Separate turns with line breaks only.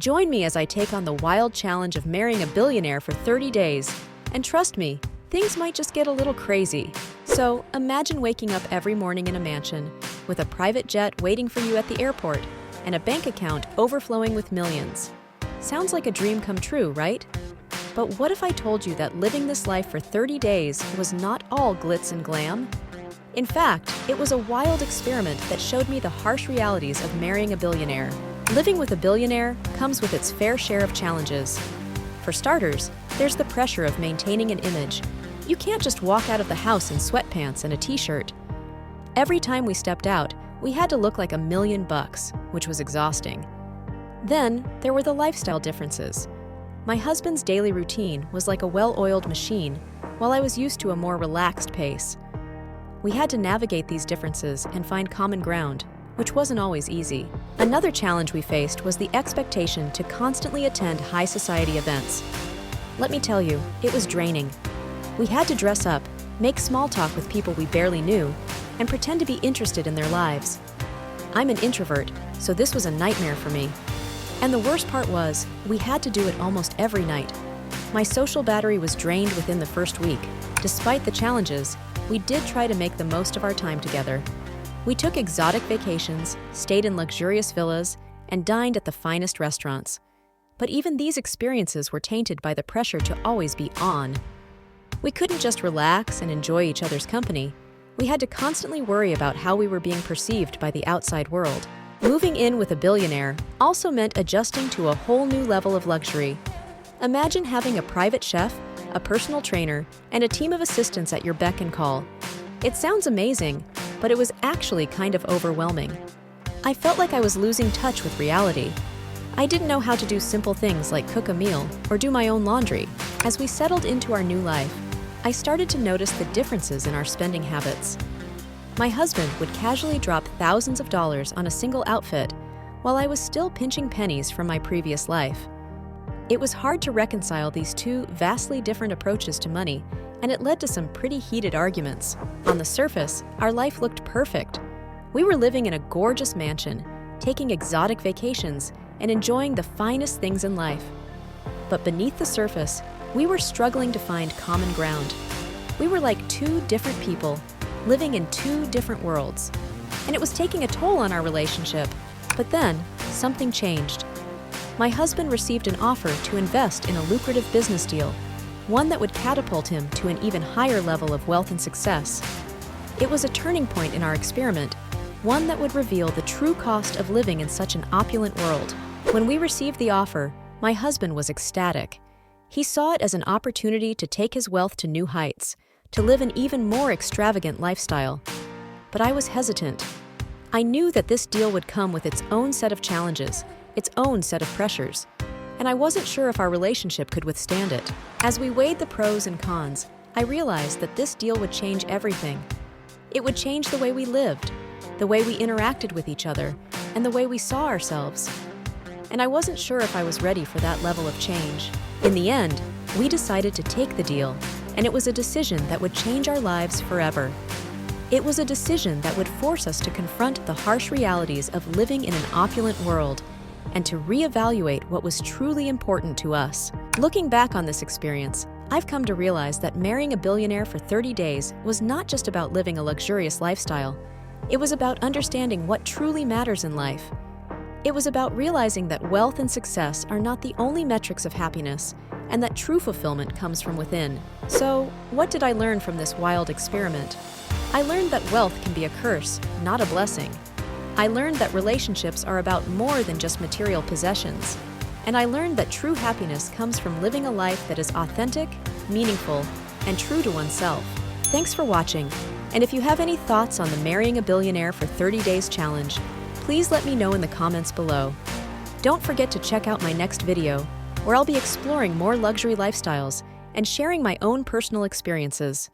Join me as I take on the wild challenge of marrying a billionaire for 30 days. And trust me, things might just get a little crazy. So imagine waking up every morning in a mansion, with a private jet waiting for you at the airport, and a bank account overflowing with millions. Sounds like a dream come true, right? But what if I told you that living this life for 30 days was not all glitz and glam? In fact, it was a wild experiment that showed me the harsh realities of marrying a billionaire. Living with a billionaire comes with its fair share of challenges. For starters, there's the pressure of maintaining an image. You can't just walk out of the house in sweatpants and a t-shirt. Every time we stepped out, we had to look like $1,000,000, which was exhausting. Then, there were the lifestyle differences. My husband's daily routine was like a well-oiled machine, while I was used to a more relaxed pace. We had to navigate these differences and find common ground, which wasn't always easy. Another challenge we faced was the expectation to constantly attend high society events. Let me tell you, it was draining. We had to dress up, make small talk with people we barely knew, and pretend to be interested in their lives. I'm an introvert, so this was a nightmare for me. And the worst part was, we had to do it almost every night. My social battery was drained within the first week. Despite the challenges, we did try to make the most of our time together. We took exotic vacations, stayed in luxurious villas, and dined at the finest restaurants. But even these experiences were tainted by the pressure to always be on. We couldn't just relax and enjoy each other's company. We had to constantly worry about how we were being perceived by the outside world. Moving in with a billionaire also meant adjusting to a whole new level of luxury. Imagine having a private chef, a personal trainer, and a team of assistants at your beck and call. It sounds amazing, but it was actually kind of overwhelming. I felt like I was losing touch with reality. I didn't know how to do simple things like cook a meal or do my own laundry. As we settled into our new life, I started to notice the differences in our spending habits. My husband would casually drop thousands of dollars on a single outfit, while I was still pinching pennies from my previous life. It was hard to reconcile these two vastly different approaches to money, and it led to some pretty heated arguments. On the surface, our life looked perfect. We were living in a gorgeous mansion, taking exotic vacations, and enjoying the finest things in life. But beneath the surface, we were struggling to find common ground. We were like two different people, living in two different worlds. And it was taking a toll on our relationship. But then, something changed. My husband received an offer to invest in a lucrative business deal, one that would catapult him to an even higher level of wealth and success. It was a turning point in our experiment, one that would reveal the true cost of living in such an opulent world. When we received the offer, my husband was ecstatic. He saw it as an opportunity to take his wealth to new heights, to live an even more extravagant lifestyle. But I was hesitant. I knew that this deal would come with its own set of challenges, its own set of pressures, and I wasn't sure if our relationship could withstand it. As we weighed the pros and cons, I realized that this deal would change everything. It would change the way we lived, the way we interacted with each other, and the way we saw ourselves. And I wasn't sure if I was ready for that level of change. In the end, we decided to take the deal, and it was a decision that would change our lives forever. It was a decision that would force us to confront the harsh realities of living in an opulent world and to reevaluate what was truly important to us. Looking back on this experience, I've come to realize that marrying a billionaire for 30 days was not just about living a luxurious lifestyle. It was about understanding what truly matters in life. It was about realizing that wealth and success are not the only metrics of happiness, and that true fulfillment comes from within. So, what did I learn from this wild experiment? I learned that wealth can be a curse, not a blessing. I learned that relationships are about more than just material possessions. And I learned that true happiness comes from living a life that is authentic, meaningful, and true to oneself. Thanks for watching. And if you have any thoughts on the Marrying a Billionaire for 30 Days challenge, please let me know in the comments below. Don't forget to check out my next video, where I'll be exploring more luxury lifestyles and sharing my own personal experiences.